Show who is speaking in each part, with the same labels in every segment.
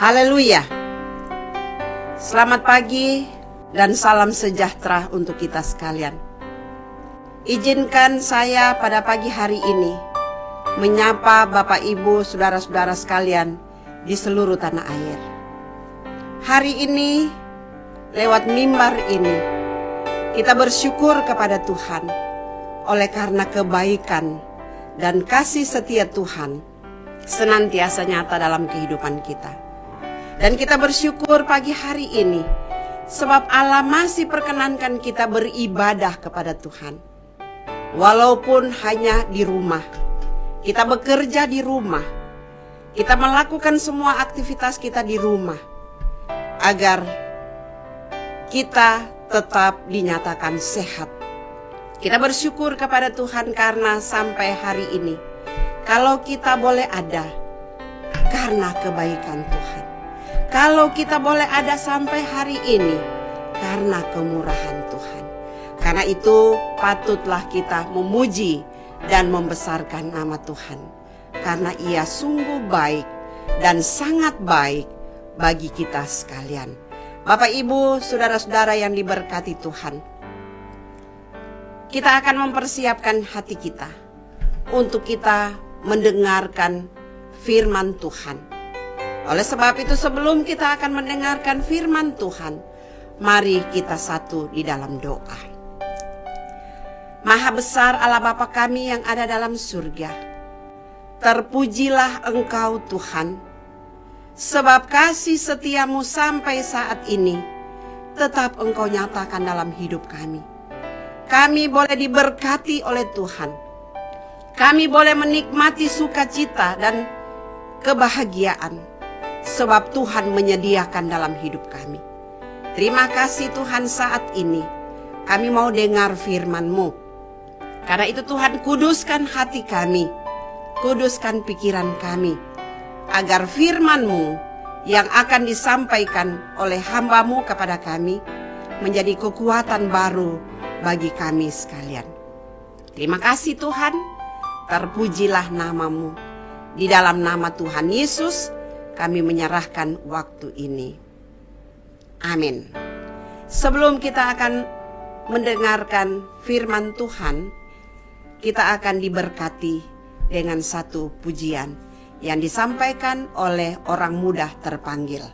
Speaker 1: Haleluya. Selamat pagi dan salam sejahtera untuk kita sekalian. Izinkan saya pada pagi hari ini menyapa Bapak Ibu, saudara-saudara sekalian di seluruh tanah air. Hari ini, lewat mimbar ini, kita bersyukur kepada Tuhan oleh karena kebaikan dan kasih setia Tuhan senantiasa nyata dalam kehidupan kita. Dan kita bersyukur pagi hari ini sebab Allah masih perkenankan kita beribadah kepada Tuhan. Walaupun hanya di rumah, kita bekerja di rumah, kita melakukan semua aktivitas kita di rumah, agar kita tetap dinyatakan sehat. Kita bersyukur kepada Tuhan karena sampai hari ini, kalau kita boleh ada, karena kebaikan Tuhan. Kalau kita boleh ada sampai hari ini, karena kemurahan Tuhan. Karena itu patutlah kita memuji dan membesarkan nama Tuhan. Karena Ia sungguh baik dan sangat baik bagi kita sekalian. Bapak, Ibu, saudara-saudara yang diberkati Tuhan, kita akan mempersiapkan hati kita untuk kita mendengarkan firman Tuhan. Oleh sebab itu, sebelum kita akan mendengarkan firman Tuhan, mari kita satu di dalam doa. Maha besar Allah Bapa kami yang ada dalam surga, terpujilah Engkau Tuhan, sebab kasih setiamu sampai saat ini tetap Engkau nyatakan dalam hidup kami. Kami boleh diberkati oleh Tuhan. Kami boleh menikmati sukacita dan kebahagiaan, sebab Tuhan menyediakan dalam hidup kami. Terima kasih Tuhan, saat ini kami mau dengar firman-Mu. Karena itu Tuhan, kuduskan hati kami, kuduskan pikiran kami, agar firman-Mu yang akan disampaikan oleh hamba-Mu kepada kami menjadi kekuatan baru bagi kami sekalian. Terima kasih Tuhan, terpujilah nama-Mu. Di dalam nama Tuhan Yesus kami menyerahkan waktu ini. Amin. Sebelum kita akan mendengarkan firman Tuhan, kita akan diberkati dengan satu pujian yang disampaikan oleh orang mudah terpanggil.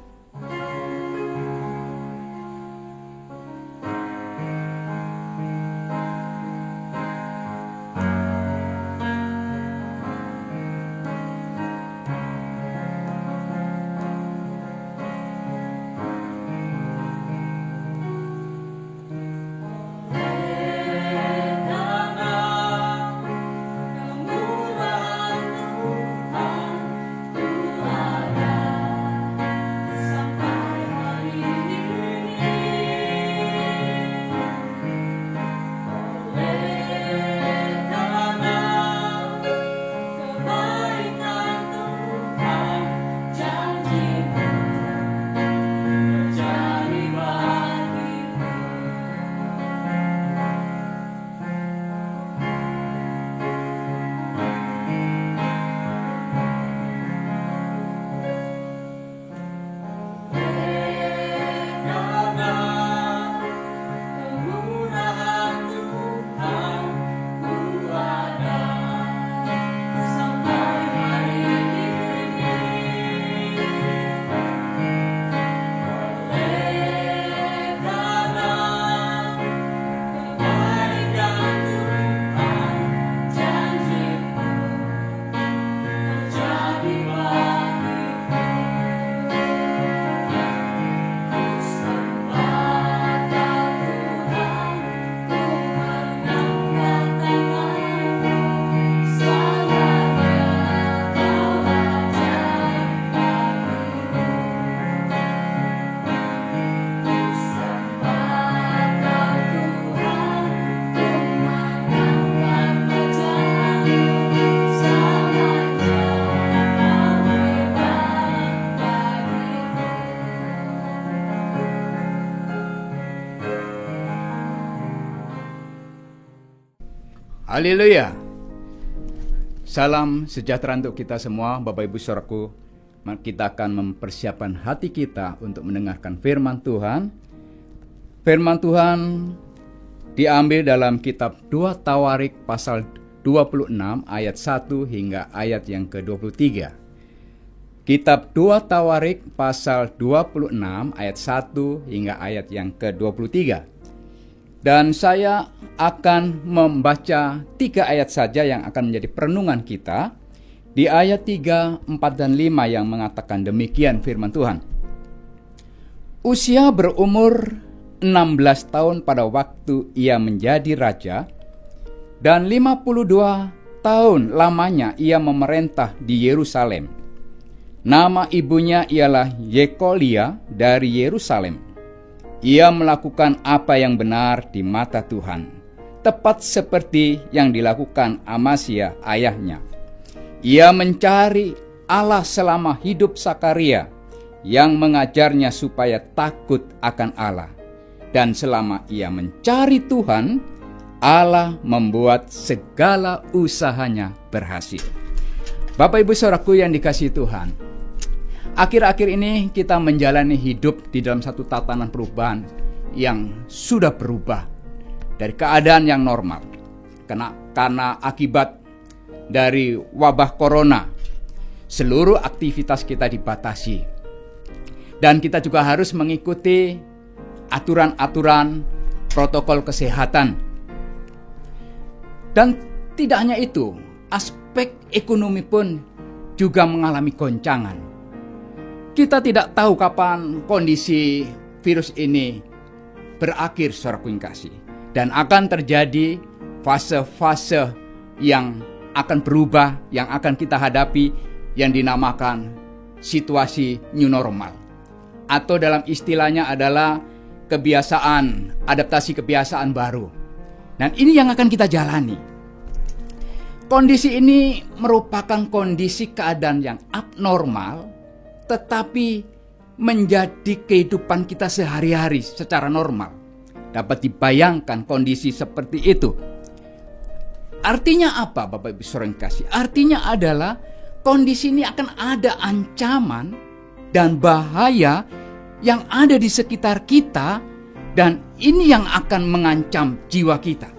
Speaker 2: Haleluya. Salam sejahtera untuk kita semua, Bapak Ibu Saudaraku, kita akan mempersiapkan hati kita untuk mendengarkan firman Tuhan. Firman Tuhan diambil dalam kitab 2 Tawarik pasal 26 ayat 1 hingga ayat yang ke-23. Kitab 2 Tawarik pasal 26 ayat 1 hingga ayat yang ke-23. Dan saya akan membaca 3 ayat saja yang akan menjadi perenungan kita. Di ayat 3, 4, dan 5 yang mengatakan demikian firman Tuhan. Usia berumur 16 tahun pada waktu ia menjadi raja, dan 52 tahun lamanya ia memerintah di Yerusalem. Nama ibunya ialah Yekolia dari Yerusalem. Ia melakukan apa yang benar di mata Tuhan, tepat seperti yang dilakukan Amasya ayahnya. Ia mencari Allah selama hidup Sakaria, yang mengajarnya supaya takut akan Allah. Dan selama ia mencari Tuhan, Allah membuat segala usahanya berhasil. Bapak Ibu Saudaraku yang dikasihi Tuhan, akhir-akhir ini kita menjalani hidup di dalam satu tatanan perubahan yang sudah berubah dari keadaan yang normal. Karena akibat dari wabah corona, seluruh aktivitas kita dibatasi. Dan kita juga harus mengikuti aturan-aturan protokol kesehatan. Dan tidak hanya itu, aspek ekonomi pun juga mengalami goncangan. Kita tidak tahu kapan kondisi virus ini berakhir, saudaraku yang kasih. Dan akan terjadi fase-fase yang akan berubah, yang akan kita hadapi, yang dinamakan situasi new normal. Atau dalam istilahnya adalah adaptasi kebiasaan baru. Dan ini yang akan kita jalani. Kondisi ini merupakan kondisi keadaan yang abnormal, tetapi menjadi kehidupan kita sehari-hari secara normal. Dapat dibayangkan kondisi seperti itu. Artinya apa, Bapak Ibu Saudara yang kasih? Artinya adalah kondisi ini akan ada ancaman dan bahaya yang ada di sekitar kita, dan ini yang akan mengancam jiwa kita.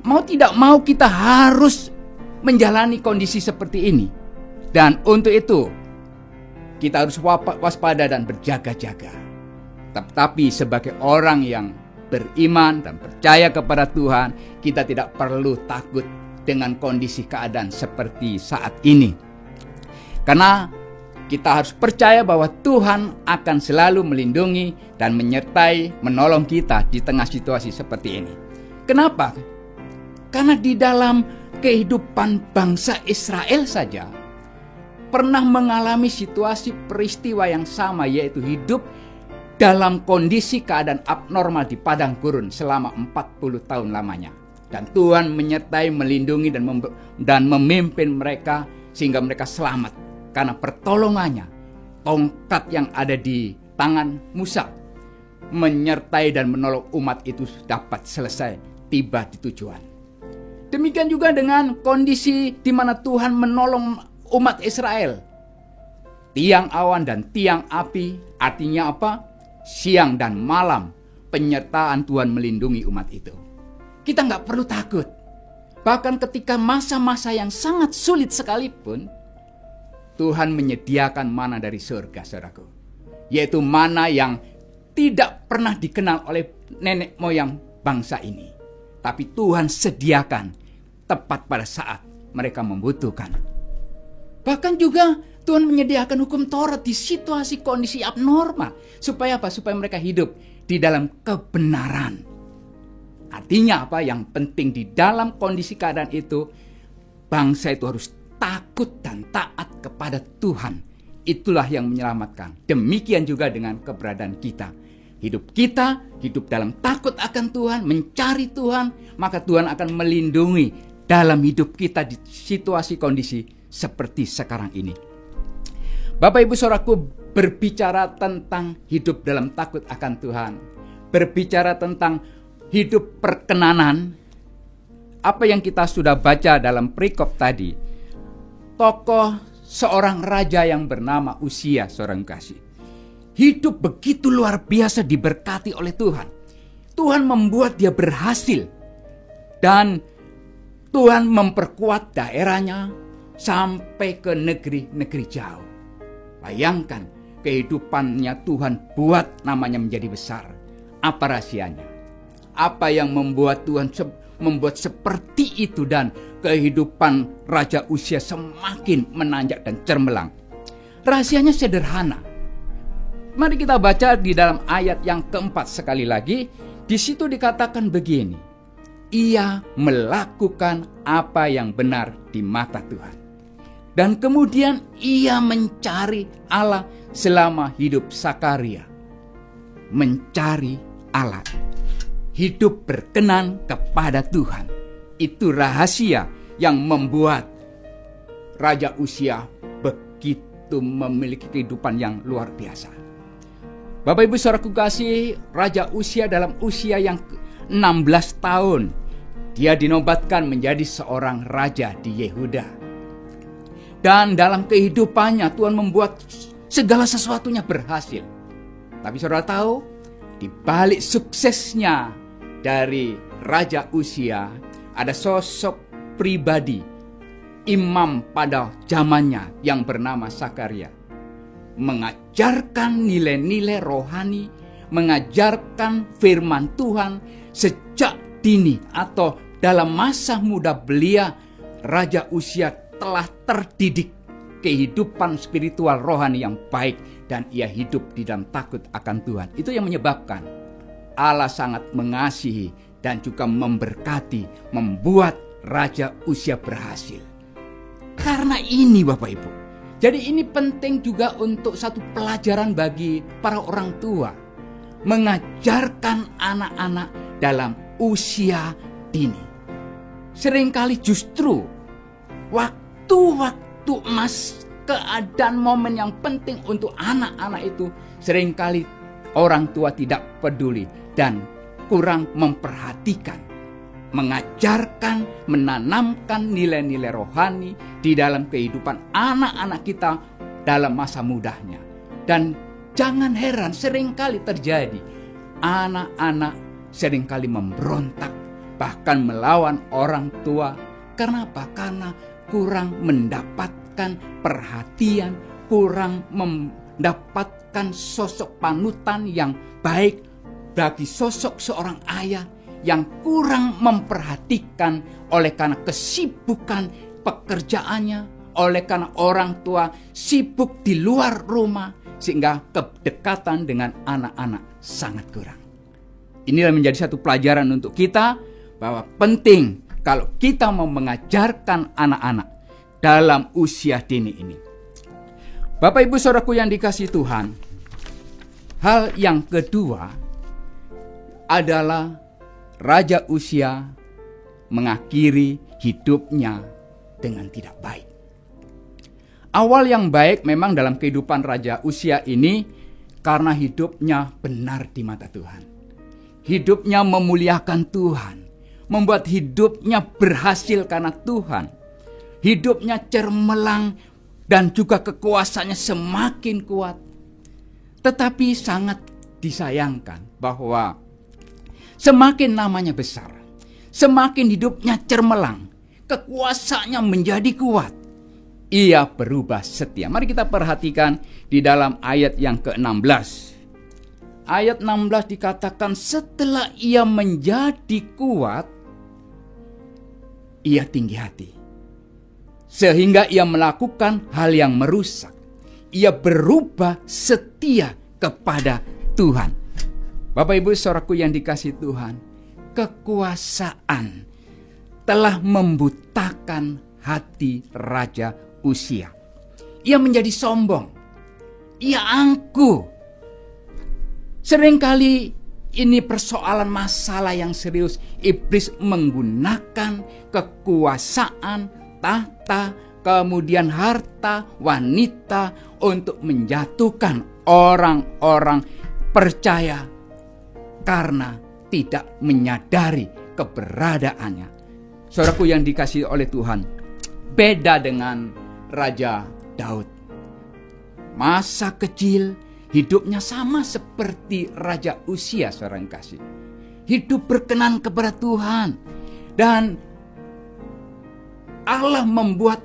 Speaker 2: Mau tidak mau kita harus menjalani kondisi seperti ini. Dan untuk itu kita harus waspada dan berjaga-jaga. Tetapi sebagai orang yang beriman dan percaya kepada Tuhan, kita tidak perlu takut dengan kondisi keadaan seperti saat ini. Karena kita harus percaya bahwa Tuhan akan selalu melindungi dan menyertai, menolong kita di tengah situasi seperti ini. Kenapa? Karena di dalam kehidupan bangsa Israel saja pernah mengalami situasi peristiwa yang sama, yaitu hidup dalam kondisi keadaan abnormal di padang gurun selama 40 tahun lamanya. Dan Tuhan menyertai, melindungi dan memimpin mereka sehingga mereka selamat. Karena pertolongannya, tongkat yang ada di tangan Musa menyertai dan menolong umat itu dapat selesai tiba di tujuan. Demikian juga dengan kondisi di mana Tuhan menolong umat Israel. Tiang awan dan tiang api, artinya apa? Siang dan malam penyertaan Tuhan melindungi umat itu. Kita nggak perlu takut. Bahkan ketika masa-masa yang sangat sulit sekalipun, Tuhan menyediakan mana dari surga, saudaraku. Yaitu mana yang tidak pernah dikenal oleh nenek moyang bangsa ini. Tapi Tuhan sediakan tepat pada saat mereka membutuhkan. Bahkan juga Tuhan menyediakan hukum Taurat di situasi kondisi abnormal. Supaya apa? Supaya mereka hidup di dalam kebenaran. Artinya apa? Yang penting di dalam kondisi keadaan itu, bangsa itu harus takut dan taat kepada Tuhan. Itulah yang menyelamatkan. Demikian juga dengan keberadaan kita. Hidup kita, hidup dalam takut akan Tuhan, mencari Tuhan, maka Tuhan akan melindungi dalam hidup kita di situasi kondisi seperti sekarang ini. Bapak Ibu Saudaraku, berbicara tentang hidup dalam takut akan Tuhan, berbicara tentang hidup perkenanan, apa yang kita sudah baca dalam perikop tadi, tokoh seorang raja yang bernama Uzia, seorang kasih. Hidup begitu luar biasa diberkati oleh Tuhan. Tuhan membuat dia berhasil. Dan Tuhan memperkuat daerahnya sampai ke negeri-negeri jauh. Bayangkan, kehidupannya Tuhan buat namanya menjadi besar. Apa rahasianya? Apa yang membuat Tuhan membuat seperti itu dan kehidupan Raja Uzia semakin menanjak dan cemerlang? Rahasianya sederhana. Mari kita baca di dalam ayat yang keempat sekali lagi. Di situ dikatakan begini. Ia melakukan apa yang benar di mata Tuhan. Dan kemudian ia mencari Allah selama hidup Sakaria. Mencari Allah. Hidup berkenan kepada Tuhan. Itu rahasia yang membuat Raja Uzia begitu memiliki kehidupan yang luar biasa. Bapak Ibu saudaraku kasih, Raja Uzia dalam usia yang 16 tahun, dia dinobatkan menjadi seorang raja di Yehuda. Dan dalam kehidupannya Tuhan membuat segala sesuatunya berhasil. Tapi saudara tahu, di balik suksesnya dari Raja Uzia, ada sosok pribadi, imam pada zamannya yang bernama Sakaria. Mengajarkan nilai-nilai rohani, mengajarkan firman Tuhan sejak dini atau dalam masa muda belia. Raja Uzia telah terdidik kehidupan spiritual rohani yang baik dan ia hidup di dalam takut akan Tuhan. Itu yang menyebabkan Allah sangat mengasihi dan juga memberkati, membuat Raja Uzia berhasil. Karena ini Bapak Ibu, jadi ini penting juga untuk satu pelajaran bagi para orang tua. Mengajarkan anak-anak dalam usia dini. Seringkali justru waktu-waktu keadaan momen yang penting untuk anak-anak itu, seringkali orang tua tidak peduli dan kurang memperhatikan. Mengajarkan, menanamkan nilai-nilai rohani di dalam kehidupan anak-anak kita dalam masa mudanya. Dan jangan heran, seringkali terjadi anak-anak seringkali memberontak, bahkan melawan orang tua. Karena apa? Karena kurang mendapatkan perhatian, kurang mendapatkan sosok panutan yang baik bagi sosok seorang ayah yang kurang memperhatikan oleh karena kesibukan pekerjaannya, oleh karena orang tua sibuk di luar rumah, sehingga kedekatan dengan anak-anak sangat kurang. Inilah menjadi satu pelajaran untuk kita bahwa penting kalau kita mau mengajarkan anak-anak dalam usia dini ini. Bapak Ibu saudaraku yang dikasihi Tuhan, hal yang kedua adalah Raja Uzia mengakhiri hidupnya dengan tidak baik. Awal yang baik memang dalam kehidupan Raja Uzia ini karena hidupnya benar di mata Tuhan. Hidupnya memuliakan Tuhan, membuat hidupnya berhasil karena Tuhan. Hidupnya cemerlang dan juga kekuasaannya semakin kuat. Tetapi sangat disayangkan bahwa semakin namanya besar, semakin hidupnya cemerlang, kekuasaannya menjadi kuat, ia berubah setia. Mari kita perhatikan di dalam ayat yang ke-16. Ayat 16 dikatakan setelah ia menjadi kuat, ia tinggi hati. Sehingga ia melakukan hal yang merusak. Ia berubah setia kepada Tuhan. Bapak Ibu saudaraku yang dikasihi Tuhan, kekuasaan telah membutakan hati Raja Uzia. Ia menjadi sombong. Ia angkuh. Seringkali ini persoalan masalah yang serius. Iblis menggunakan kekuasaan, tahta, kemudian harta, wanita untuk menjatuhkan orang-orang percaya karena tidak menyadari keberadaannya. Saudaraku yang dikasihi oleh Tuhan, beda dengan Raja Daud. Masa kecil hidupnya sama seperti Raja Uzia, saudara yang kasih. Hidup berkenan kepada Tuhan. Dan Allah membuat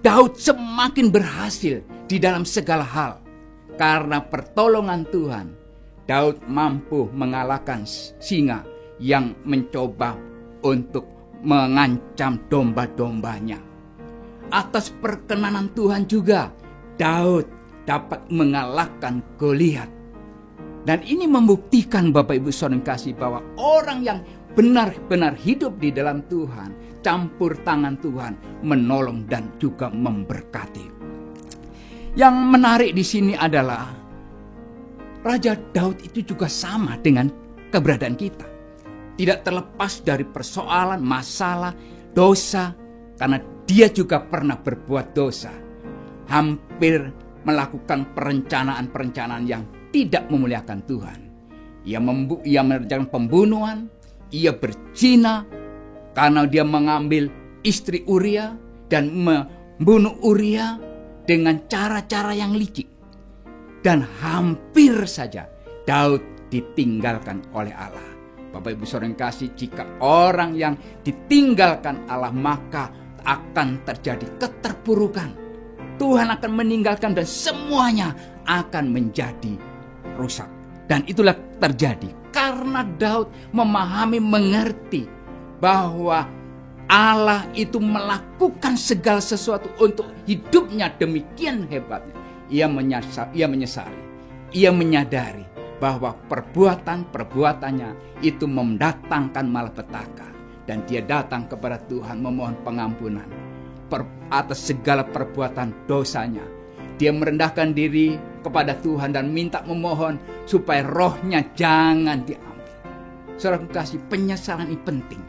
Speaker 2: Daud semakin berhasil di dalam segala hal. Karena pertolongan Tuhan, Daud mampu mengalahkan singa yang mencoba untuk mengancam domba-dombanya. Atas perkenanan Tuhan juga, Daud dapat mengalahkan Goliat. Dan ini membuktikan Bapak Ibu Saudara kasih bahwa orang yang benar-benar hidup di dalam Tuhan, campur tangan Tuhan, menolong dan juga memberkati. Yang menarik di sini adalah Raja Daud itu juga sama dengan keberadaan kita. Tidak terlepas dari persoalan, masalah, dosa, karena dia juga pernah berbuat dosa. Hampir melakukan perencanaan-perencanaan yang tidak memuliakan Tuhan. Ia mengerjakan pembunuhan, ia berzina karena dia mengambil istri Uria dan membunuh Uria dengan cara-cara yang licik. Dan hampir saja Daud ditinggalkan oleh Allah. Bapak Ibu Saudara yang kasih, jika orang yang ditinggalkan Allah maka akan terjadi keterpurukan. Tuhan akan meninggalkan dan semuanya akan menjadi rusak. Dan itulah terjadi karena Daud memahami, mengerti bahwa Allah itu melakukan segala sesuatu untuk hidupnya demikian hebatnya. Ia menyesali, ia menyadari bahwa perbuatannya itu mendatangkan malapetaka. Dan dia datang kepada Tuhan memohon pengampunan atas segala perbuatan dosanya. Dia merendahkan diri kepada Tuhan dan minta memohon supaya rohnya jangan diambil. Saudara kasih, penyesalan ini penting.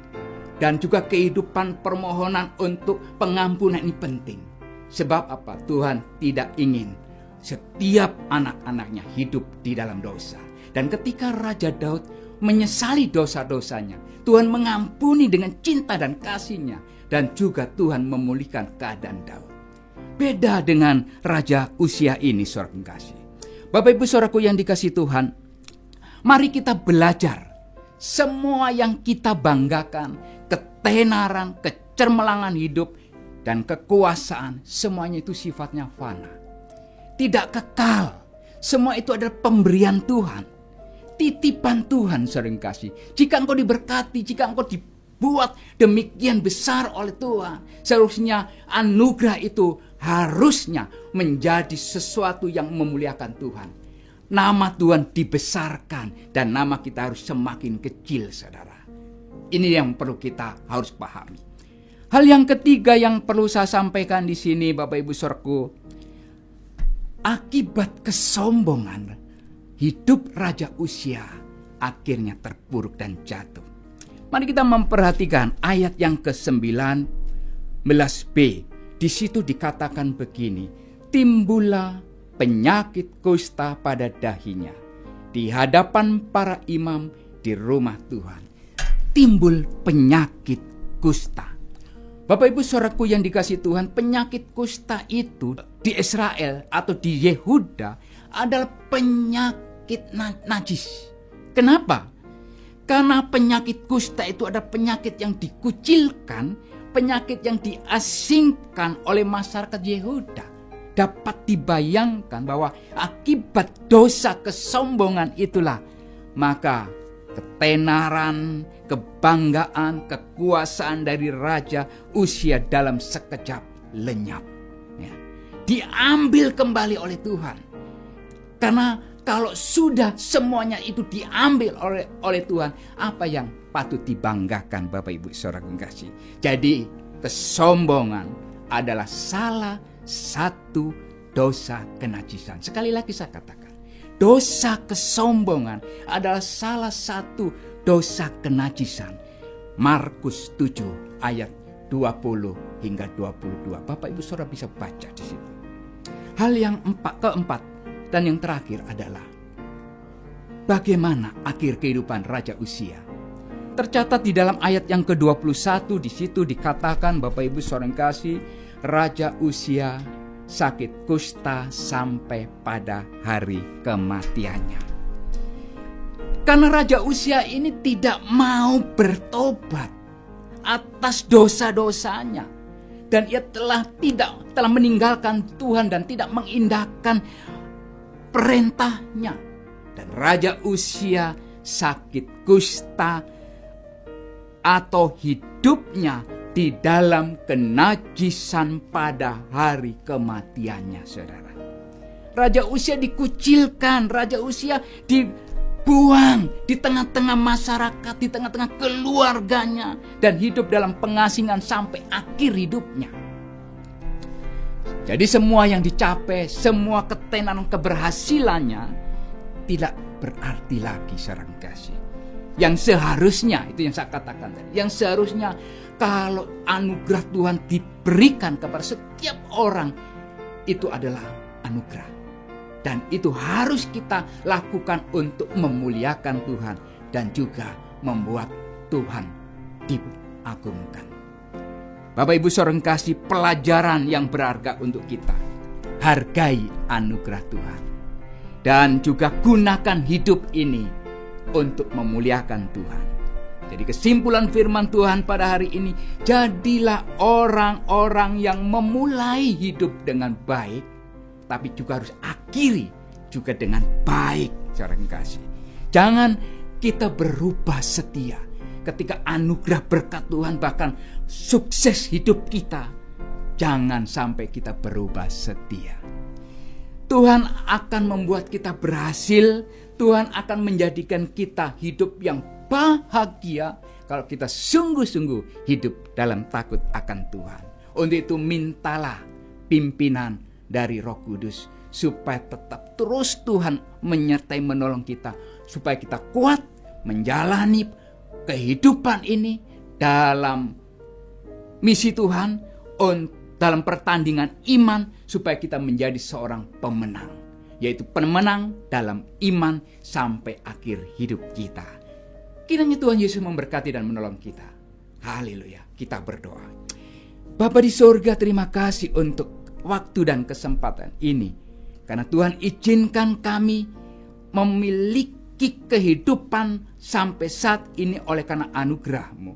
Speaker 2: Dan juga kehidupan permohonan untuk pengampunan ini penting. Sebab apa? Tuhan tidak ingin setiap anak-anaknya hidup di dalam dosa. Dan ketika Raja Daud menyesali dosa-dosanya, Tuhan mengampuni dengan cinta dan kasih-Nya. Dan juga Tuhan memulihkan keadaan Daud. Beda dengan Raja Uzia ini, saudara kasih. Bapak Ibu Saudaraku yang dikasih Tuhan, mari kita belajar. Semua yang kita banggakan, ketenaran, kecermelangan hidup, dan kekuasaan, semuanya itu sifatnya fana. Tidak kekal. Semua itu adalah pemberian Tuhan. Titipan Tuhan, saudara kasih. Jika engkau diberkati, jika engkau buat demikian besar oleh Tuhan, seharusnya anugerah itu harusnya menjadi sesuatu yang memuliakan Tuhan. Nama Tuhan dibesarkan dan nama kita harus semakin kecil, saudara. Ini yang perlu kita harus pahami. Hal yang ketiga yang perlu saya sampaikan di sini, Bapak Ibu Saudaraku, akibat kesombongan hidup Raja Uzia akhirnya terpuruk dan jatuh. Mari kita memperhatikan ayat yang ke-19b. Di situ dikatakan begini, timbullah penyakit kusta pada dahinya di hadapan para imam di rumah Tuhan. Timbul penyakit kusta. Bapak Ibu Saudaraku yang dikasih Tuhan, penyakit kusta itu di Israel atau di Yehuda adalah penyakit najis. Kenapa? Karena penyakit kusta itu ada penyakit yang dikucilkan, penyakit yang diasingkan oleh masyarakat Yehuda. Dapat dibayangkan bahwa akibat dosa kesombongan itulah, maka ketenaran, kebanggaan, kekuasaan dari Raja Uzia dalam sekejap lenyap. Ya. Diambil kembali oleh Tuhan. Karena kalau sudah semuanya itu diambil oleh Tuhan, apa yang patut dibanggakan Bapak Ibu Saudara kasih? Jadi kesombongan adalah salah satu dosa kenajisan. Sekali lagi saya katakan, dosa kesombongan adalah salah satu dosa kenajisan. Markus 7 ayat 20 hingga 22. Bapak Ibu Saudara bisa baca di situ. Hal yang keempat dan yang terakhir adalah bagaimana akhir kehidupan Raja Uzia. Tercatat di dalam ayat yang ke-21, di situ dikatakan Bapak Ibu Saudara kasih, Raja Uzia sakit kusta sampai pada hari kematiannya. Karena Raja Uzia ini tidak mau bertobat atas dosa-dosanya, dan ia telah meninggalkan Tuhan dan tidak mengindahkan perintahnya. Dan Raja Uzia sakit kusta atau hidupnya di dalam kenajisan pada hari kematiannya, saudara. Raja Uzia dikucilkan, Raja Uzia dibuang di tengah-tengah masyarakat, di tengah-tengah keluarganya, dan hidup dalam pengasingan sampai akhir hidupnya. Jadi semua yang dicapai, semua ketenaran keberhasilannya tidak berarti lagi, saudara kasih. Yang seharusnya, itu yang saya katakan tadi, yang seharusnya kalau anugerah Tuhan diberikan kepada setiap orang, itu adalah anugerah. Dan itu harus kita lakukan untuk memuliakan Tuhan dan juga membuat Tuhan diagungkan. Bapak Ibu saudara kasih, pelajaran yang berharga untuk kita. Hargai anugerah Tuhan. Dan juga gunakan hidup ini untuk memuliakan Tuhan. Jadi kesimpulan firman Tuhan pada hari ini, jadilah orang-orang yang memulai hidup dengan baik, tapi juga harus akhiri juga dengan baik, saudara kasih. Jangan kita berubah setia ketika anugerah berkat Tuhan bahkan sukses hidup kita. Jangan sampai kita berubah setia. Tuhan akan membuat kita berhasil. Tuhan akan menjadikan kita hidup yang bahagia kalau kita sungguh-sungguh hidup dalam takut akan Tuhan. Untuk itu mintalah pimpinan dari Roh Kudus supaya tetap terus Tuhan menyertai menolong kita, supaya kita kuat menjalani kehidupan ini dalam misi Tuhan, dalam pertandingan iman, supaya kita menjadi seorang pemenang, yaitu pemenang dalam iman sampai akhir hidup kita. Kiranya Tuhan Yesus memberkati dan menolong kita. Haleluya. Kita berdoa. Bapa di surga, terima kasih untuk waktu dan kesempatan ini, karena Tuhan izinkan kami memiliki kehidupan sampai saat ini oleh karena anugerah-Mu.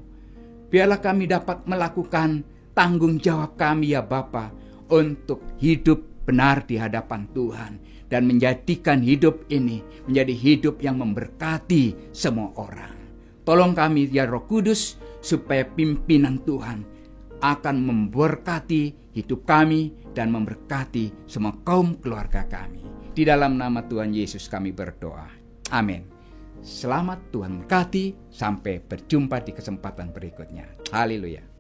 Speaker 2: Biarlah kami dapat melakukan tanggung jawab kami, ya Bapa, untuk hidup benar di hadapan Tuhan dan menjadikan hidup ini menjadi hidup yang memberkati semua orang. Tolong kami ya Roh Kudus, supaya pimpinan Tuhan akan memberkati hidup kami dan memberkati semua kaum keluarga kami. Di dalam nama Tuhan Yesus kami berdoa. Amin. Selamat, Tuhan memberkati. Sampai berjumpa di kesempatan berikutnya. Haleluya.